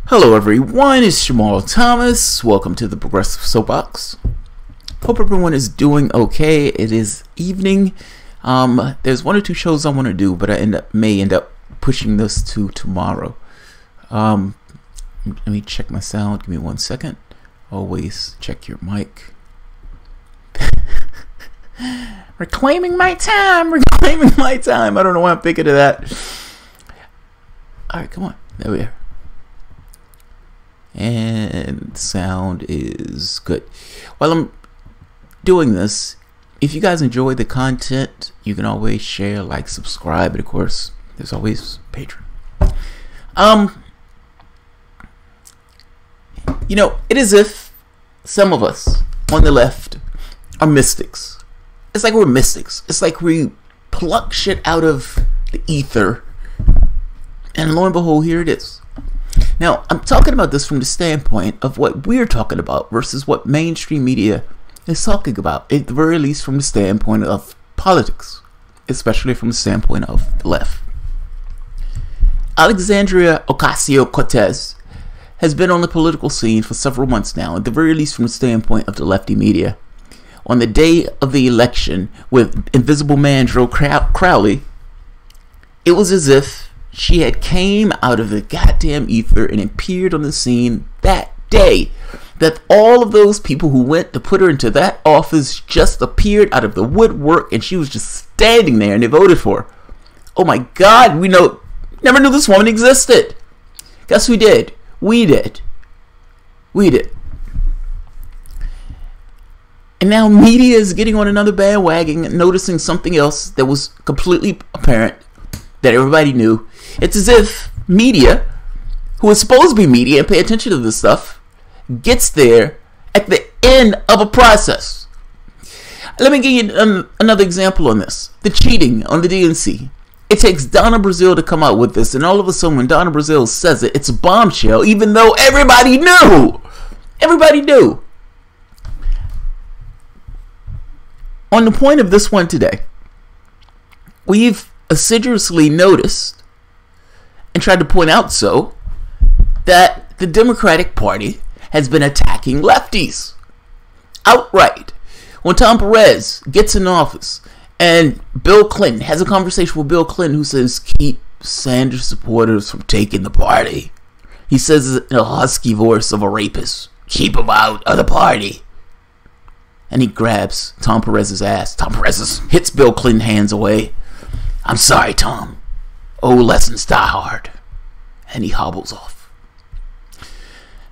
Hello everyone, it's Jamal Thomas. Welcome to the Progressive Soapbox. Hope everyone is doing okay. It is evening. There's one or two shows I want to do, but I may end up pushing this to tomorrow. Let me check my sound. Give me 1 second. Always check your mic. Reclaiming my time. I don't know why I'm thinking of that. Alright, come on. There we are. And sound is good. While I'm doing this, if you guys enjoy the content, you can always share, like, subscribe, and of course, there's always Patreon. You know, it is as if some of us on the left are mystics. It's like we're mystics. It's like we pluck shit out of the ether, and lo and behold, here it is. Now, I'm talking about this from the standpoint of what we're talking about versus what mainstream media is talking about, at the very least from the standpoint of politics, especially from the standpoint of the left. Alexandria Ocasio-Cortez has been on the political scene for several months now, at the very least from the standpoint of the lefty media. On the day of the election with Invisible Man Joe Crowley, it was as if she had came out of the goddamn ether and appeared on the scene that day. That all of those people who went to put her into that office just appeared out of the woodwork, and she was just standing there and they voted for her. Oh my God, never knew this woman existed. Guess who did? We did. And now media is getting on another bandwagon and noticing something else that was completely apparent, that everybody knew. It's as if media, who is supposed to be media and pay attention to this stuff, gets there at the end of a process. Let me give you another example on this. The cheating on the DNC. It takes Donna Brazile to come out with this, and all of a sudden when Donna Brazile says it, it's a bombshell, even though everybody knew. Everybody knew. On the point of this one today, we've assiduously noticed and tried to point out that the Democratic Party has been attacking lefties outright. When Tom Perez gets in office and Bill Clinton has a conversation with Bill Clinton, who says, keep Sanders supporters from taking the party. He says in a husky voice of a rapist, keep them out of the party. And he grabs Tom Perez's ass. Tom Perez hits Bill Clinton's hands away. I'm sorry, Tom. Old lessons die hard. And he hobbles off.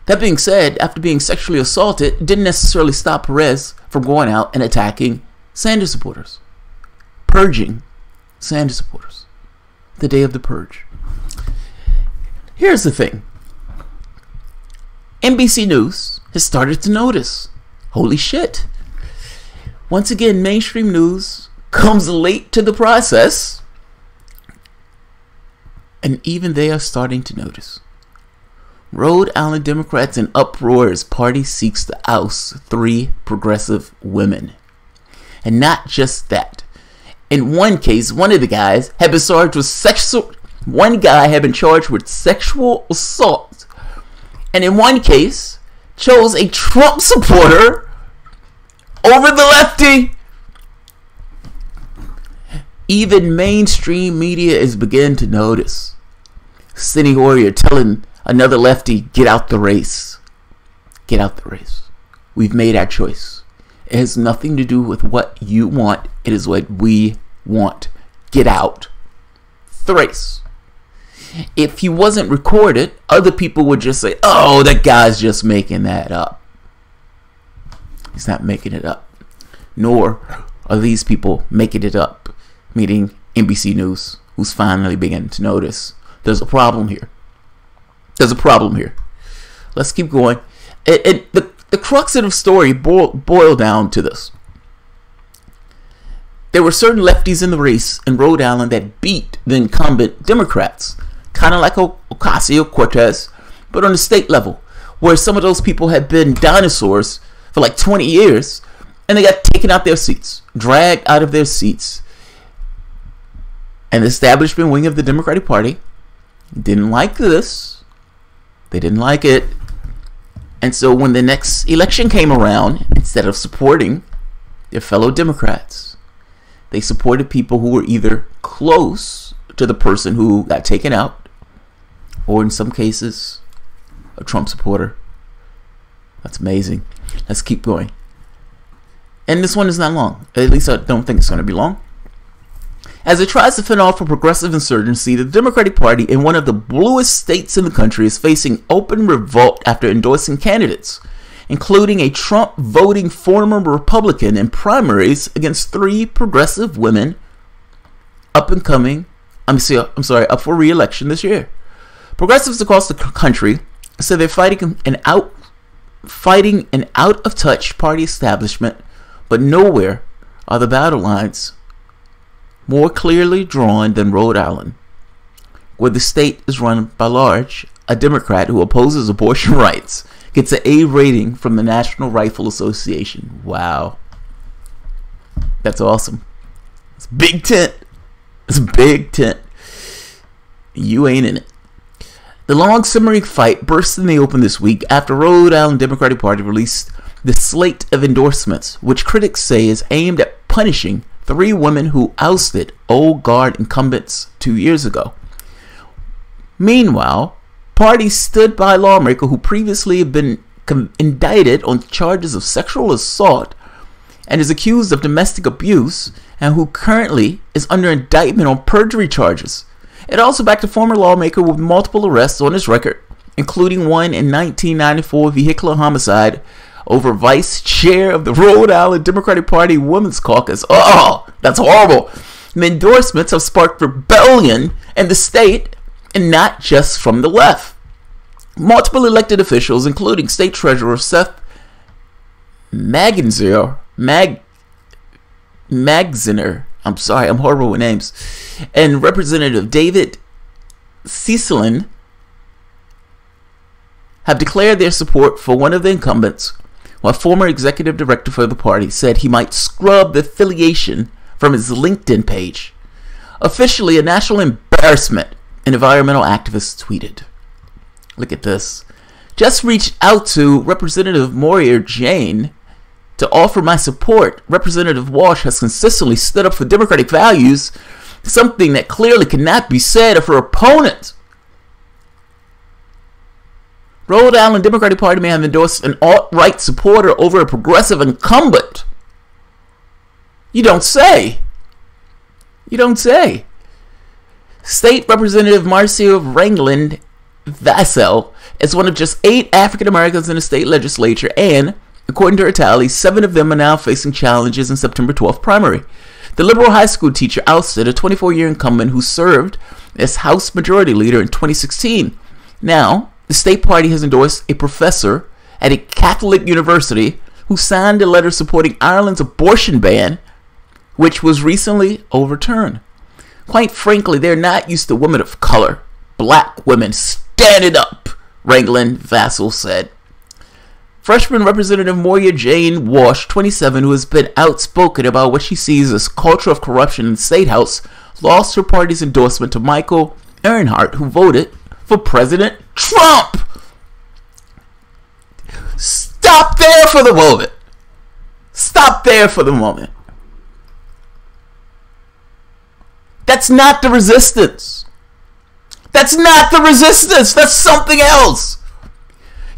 That being said, after being sexually assaulted, it didn't necessarily stop Perez from going out and attacking Sanders supporters. Purging Sanders supporters. The day of the purge. Here's the thing. NBC News has started to notice. Holy shit. Once again, mainstream news comes late to the process. And even they are starting to notice. Rhode Island Democrats in uproar as party seeks to oust 3 progressive women. And not just that. In one case, one of the guys had been charged with sexual assault. And in one case, chose a Trump supporter over the lefty. Even mainstream media is beginning to notice. Cindy Hoyer telling another lefty, get out the race. Get out the race. We've made our choice. It has nothing to do with what you want. It is what we want. Get out the race. If he wasn't recorded, other people would just say, oh, that guy's just making that up. He's not making it up. Nor are these people making it up. Meaning NBC News, who's finally beginning to notice there's a problem here. Let's keep going. The crux of the story boiled down to this. There were certain lefties in the race in Rhode Island that beat the incumbent Democrats, kind of like Ocasio-Cortez, but on the state level, where some of those people had been dinosaurs for like 20 years, and they got taken out their seats, dragged out of their seats. And the establishment wing of the Democratic Party didn't like this. They didn't like it. And so when the next election came around, instead of supporting their fellow Democrats, they supported people who were either close to the person who got taken out, or in some cases, a Trump supporter. That's amazing. Let's keep going. And this one is not long. At least I don't think it's going to be long. As it tries to fend off a progressive insurgency, the Democratic Party in one of the bluest states in the country is facing open revolt after endorsing candidates, including a Trump-voting former Republican in primaries against 3 progressive women up for re-election this year. Progressives across the country said they're fighting an out-of-touch party establishment, but nowhere are the battle lines more clearly drawn than Rhode Island, where the state is run by large. A Democrat who opposes abortion rights gets an A rating from the National Rifle Association. Wow. That's awesome. It's a big tent. It's a big tent. You ain't in it. The long simmering fight burst in the open this week after Rhode Island Democratic Party released the slate of endorsements, which critics say is aimed at punishing 3 women who ousted old guard incumbents 2 years ago. Meanwhile, party stood by lawmaker who previously had been indicted on charges of sexual assault and is accused of domestic abuse, and who currently is under indictment on perjury charges. It also backed a former lawmaker with multiple arrests on his record, including one in 1994 vehicular homicide over vice chair of the Rhode Island Democratic Party Women's Caucus. Oh, that's horrible. The endorsements have sparked rebellion in the state, and not just from the left. Multiple elected officials, including State Treasurer Seth Magaziner, I'm sorry, I'm horrible with names, and Representative David Cecilin, have declared their support for one of the incumbents, while former executive director for the party said he might scrub the affiliation from his LinkedIn page. Officially a national embarrassment, an environmental activist tweeted. Look at this. Just reached out to Representative Moira Jane to offer my support. Representative Walsh has consistently stood up for democratic values, something that clearly cannot be said of her opponent. Rhode Island Democratic Party may have endorsed an alt-right supporter over a progressive incumbent. You don't say. You don't say. State Representative Marcia Rangland Vassell is one of just 8 African Americans in the state legislature, and, according to her tally, 7 of them are now facing challenges in September 12th primary. The liberal high school teacher ousted a 24-year incumbent who served as House Majority Leader in 2016. Now, the state party has endorsed a professor at a Catholic university who signed a letter supporting Ireland's abortion ban, which was recently overturned. Quite frankly, they're not used to women of color. Black women standing up, Rangland Vassell said. Freshman Representative Moira Jane Walsh, 27, who has been outspoken about what she sees as culture of corruption in the State House, lost her party's endorsement to Michael Earnhardt, who voted for President Trump. Stop there for the moment. Stop there for the moment. That's not the resistance. That's not the resistance. That's something else.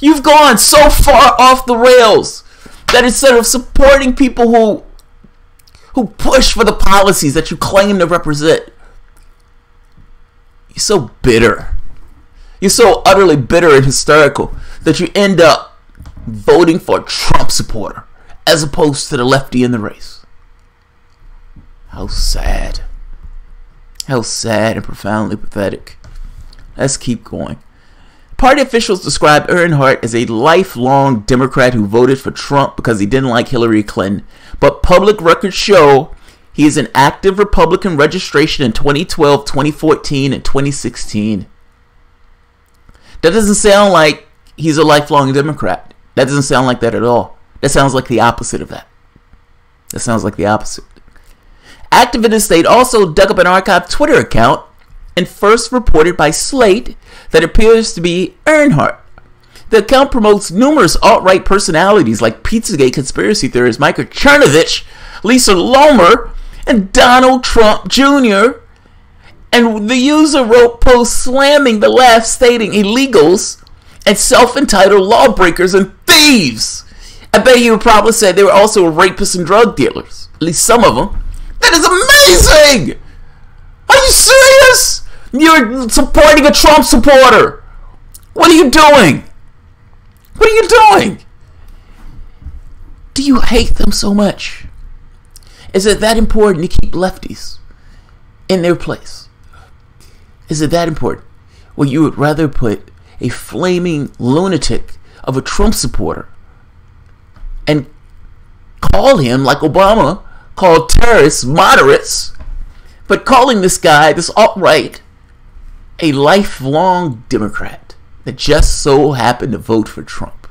You've gone so far off the rails that instead of supporting people who push for the policies that you claim to represent, you're so bitter. You're so utterly bitter and hysterical that you end up voting for a Trump supporter as opposed to the lefty in the race. How sad. How sad and profoundly pathetic. Let's keep going. Party officials described Earnhardt as a lifelong Democrat who voted for Trump because he didn't like Hillary Clinton. But public records show he is an active Republican registration in 2012, 2014, and 2016. That doesn't sound like he's a lifelong Democrat. That doesn't sound like that at all. That sounds like the opposite of that. That sounds like the opposite. Active in the state also dug up an archived Twitter account and first reported by Slate that appears to be Earnhardt The account promotes numerous alt-right personalities like Pizzagate conspiracy theorist Michael Chernovich, Lisa Lomer, and Donald Trump Jr. And the user wrote posts slamming the left, stating illegals and self-entitled lawbreakers and thieves. I bet he would probably say they were also rapists and drug dealers. At least some of them. That is amazing! Are you serious? You're supporting a Trump supporter. What are you doing? What are you doing? Do you hate them so much? Is it that important to keep lefties in their place? Is it that important? Well, you would rather put a flaming lunatic of a Trump supporter and call him, like Obama called terrorists moderates, but calling this guy, this alt-right, a lifelong Democrat that just so happened to vote for Trump.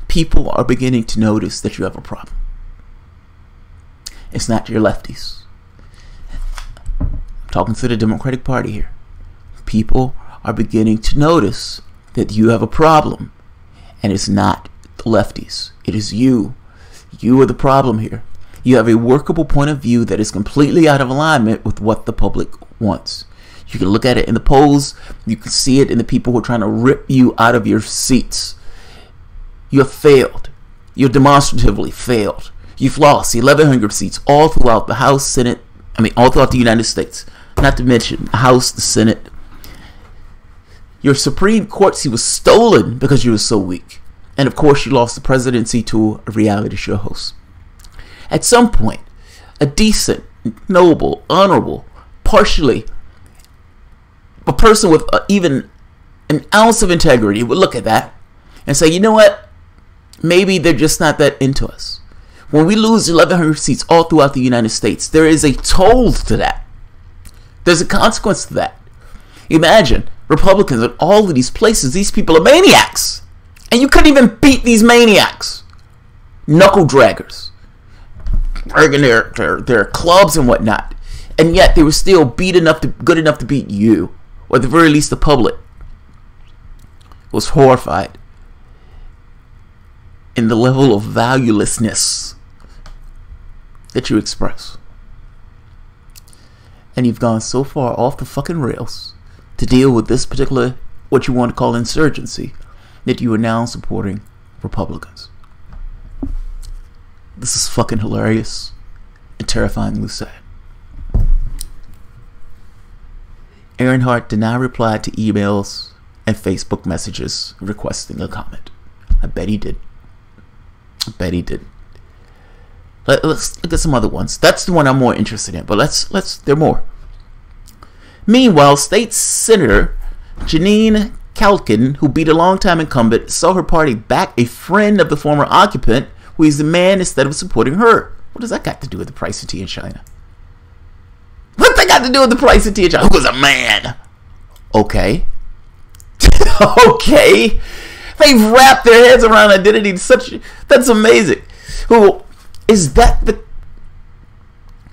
People are beginning to notice that you have a problem. It's not your lefties. I'm talking to the Democratic Party here. People are beginning to notice that you have a problem, and it's not the lefties. It is you. You are the problem here. You have a workable point of view that is completely out of alignment with what the public wants. You can look at it in the polls. You can see it in the people who are trying to rip you out of your seats. You have failed. You have demonstratively failed. You've lost 1,100 seats all throughout the House, Senate, all throughout the United States. Not to mention the House, the Senate. Your Supreme Court seat was stolen because you were so weak. And of course, you lost the presidency to a reality show host. At some point, a decent, noble, honorable, partially, a person with even an ounce of integrity would look at that and say, you know what? Maybe they're just not that into us. When we lose 1,100 seats all throughout the United States, there is a toll to that. There's a consequence to that. Imagine Republicans in all of these places. These people are maniacs. And you couldn't even beat these maniacs. Knuckle draggers. Dragging their clubs and whatnot. And yet they were still good enough to beat you. Or at the very least the public was horrified in the level of valuelessness that you express. And you've gone so far off the fucking rails to deal with this particular, what you want to call insurgency, that you are now supporting Republicans. This is fucking hilarious and terrifyingly sad. Aaron Hart did not reply to emails and Facebook messages requesting a comment. I bet he did. I bet he did. Let's look at some other ones. That's the one I'm more interested in, but there are more. Meanwhile, State Senator Janine Kalkin, who beat a longtime incumbent, saw her party back a friend of the former occupant who is the man instead of supporting her. What does that got to do with the price of tea in China? What's that got to do with the price of tea in China? Who was a man? Okay. Okay. They've wrapped their heads around identity that's amazing. Who is that?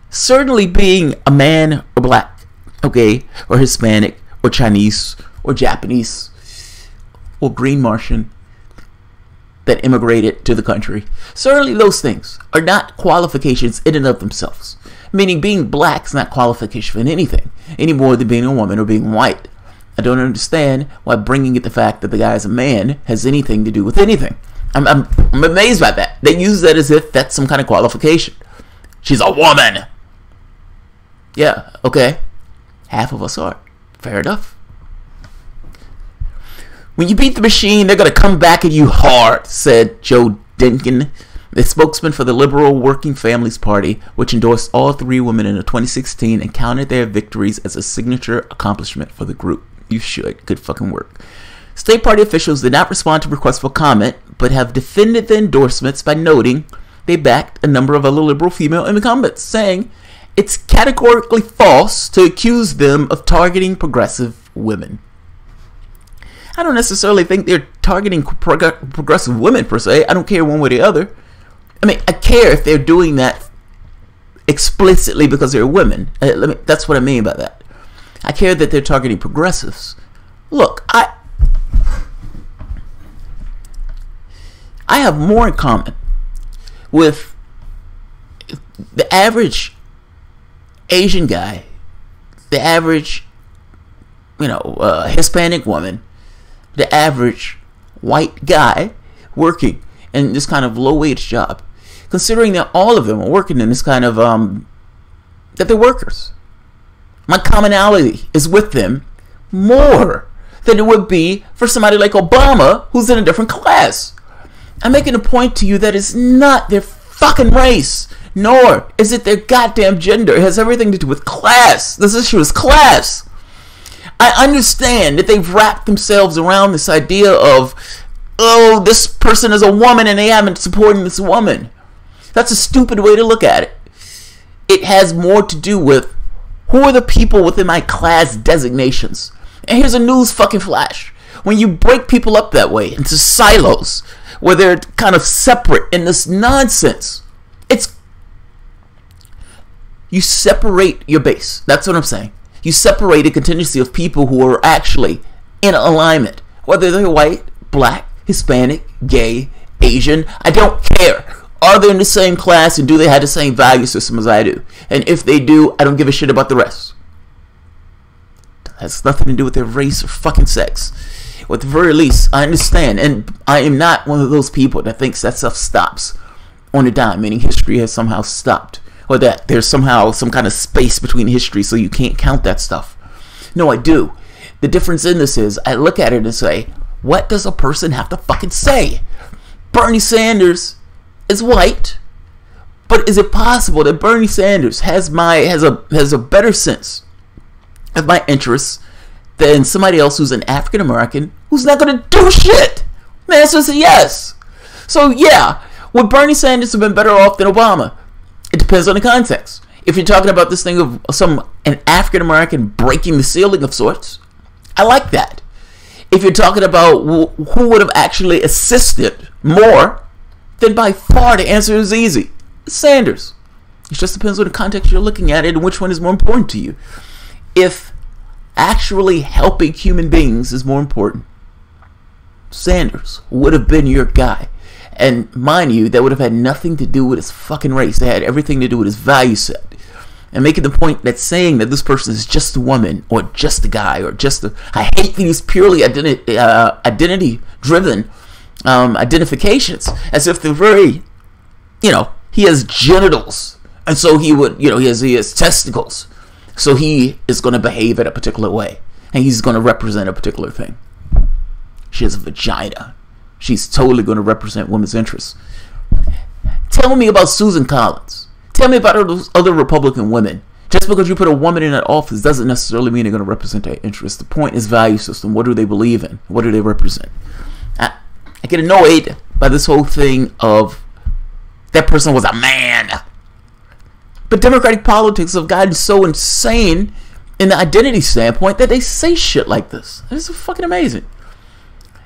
Certainly being a man or black, okay, or Hispanic or Chinese or Japanese or Green Martian that immigrated to the country. Certainly those things are not qualifications in and of themselves. Meaning being black is not qualification for anything, any more than being a woman or being white. I don't understand why bringing it the fact that the guy is a man has anything to do with anything. I'm amazed by that. They use that as if that's some kind of qualification. She's a woman. Yeah, okay. Half of us are. Fair enough. When you beat the machine, they're going to come back at you hard, said Joe Denkin, the spokesman for the Liberal Working Families Party, which endorsed all three women in 2016 and counted their victories as a signature accomplishment for the group. You should. Good fucking work. State party officials did not respond to requests for comment, but have defended the endorsements by noting they backed a number of other liberal female incumbents, saying it's categorically false to accuse them of targeting progressive women. I don't necessarily think they're targeting progressive women per se. I don't care one way or the other. I mean, I care if they're doing that explicitly because they're women. That's what I mean by that. I care that they're targeting progressives. Look, I have more in common with the average Asian guy, the average, Hispanic woman, the average white guy working in this kind of low-wage job, considering that all of them are working in this kind of, that they're workers. My commonality is with them more than it would be for somebody like Obama, who's in a different class. I'm making a point to you that it's not their fucking race, nor is it their goddamn gender. It has everything to do with class. This issue is class. I understand that they've wrapped themselves around this idea of, oh, this person is a woman and they haven't supporting this woman. That's a stupid way to look at it. It has more to do with who are the people within my class designations. And here's a news fucking flash. When you break people up that way into silos, where they're kind of separate in this nonsense, you separate your base. That's what I'm saying. You separate a contingency of people who are actually in alignment, whether they're white, black, Hispanic, gay, Asian. I don't care. Are they in the same class, and do they have the same value system as I do? And if they do, I don't give a shit about the rest. That has nothing to do with their race or fucking sex. At the very least, I understand, and I am not one of those people that thinks that stuff stops on a dime, meaning history has somehow stopped, or that there's somehow some kind of space between history so you can't count that stuff. No, I do. The difference in this is, I look at it and say, what does a person have to fucking say? Bernie Sanders is white, but is it possible that Bernie Sanders has a better sense of my interests than somebody else who's an African American who's not going to do shit? The answer is yes. So yeah, would Bernie Sanders have been better off than Obama? It depends on the context. If you're talking about this thing of an African American breaking the ceiling of sorts, I like that. If you're talking about who would have actually assisted more, then by far the answer is easy. It's Sanders. It just depends on the context you're looking at it and which one is more important to you. If actually helping human beings is more important, Sanders would have been your guy. And mind you, that would have had nothing to do with his fucking race. They had everything to do with his value set. And making the point that saying that this person is just a woman, or just a guy, or just a... I hate these purely identity-driven identifications, as if they're very, he has genitals, and so he would, he has testicles, so he is going to behave in a particular way, and he's going to represent a particular thing. She has a vagina. She's totally going to represent women's interests. Tell me about Susan Collins. Tell me about those other Republican women. Just because you put a woman in that office doesn't necessarily mean they're going to represent their interests. The point is value system. What do they believe in? What do they represent? I get annoyed by this whole thing of that person was a man. But Democratic politics have gotten so insane in the identity standpoint that they say shit like this. This is fucking amazing.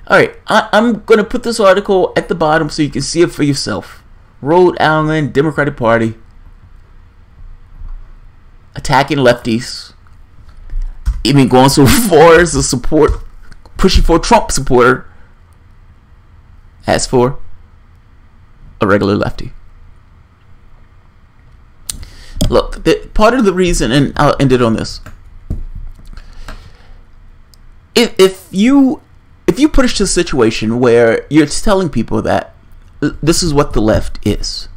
Alright, I'm going to put this article at the bottom so you can see it for yourself. Rhode Island Democratic Party attacking lefties, even going so far as to support, pushing for a Trump supporter as for a regular lefty. Look, part of the reason, and I'll end it on this. If you push to a situation where you're telling people that this is what the left is,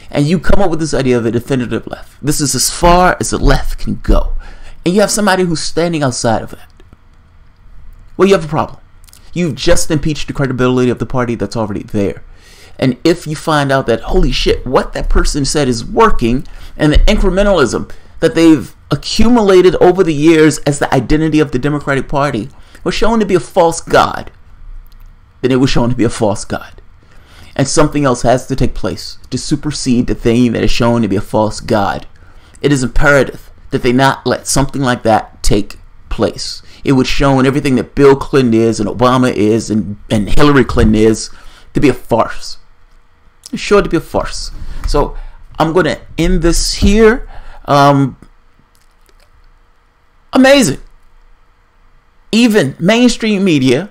and you come up with this idea of a definitive left, this is as far as the left can go, and you have somebody who's standing outside of that, well, you have a problem. You've just impeached the credibility of the party that's already there. And if you find out that, holy shit, what that person said is working, and the incrementalism that they've accumulated over the years as the identity of the Democratic Party was shown to be a false god, then it was shown to be a false god. And something else has to take place to supersede the thing that is shown to be a false god. It is imperative that they not let something like that take place. It would show everything that Bill Clinton is and Obama is and Hillary Clinton is to be a farce. It's sure to be a farce. So I'm going to end this here. Amazing. even mainstream media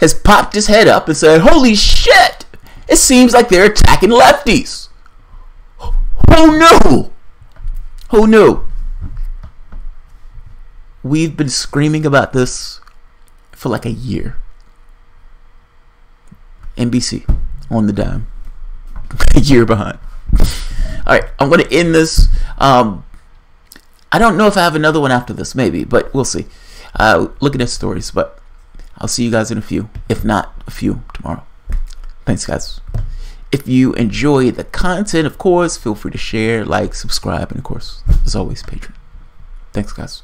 has popped his head up and said, holy shit, it seems like they're attacking lefties. Who knew? Who knew? We've been screaming about this for like a year. NBC on the dime. A year behind. Alright, I'm going to end this. I don't know if I have another one after this, maybe, but we'll see. Looking at stories, but I'll see you guys in a few, if not a few, tomorrow. Thanks, guys. If you enjoy the content, of course, feel free to share, like, subscribe, and of course, as always, Patreon. Thanks, guys.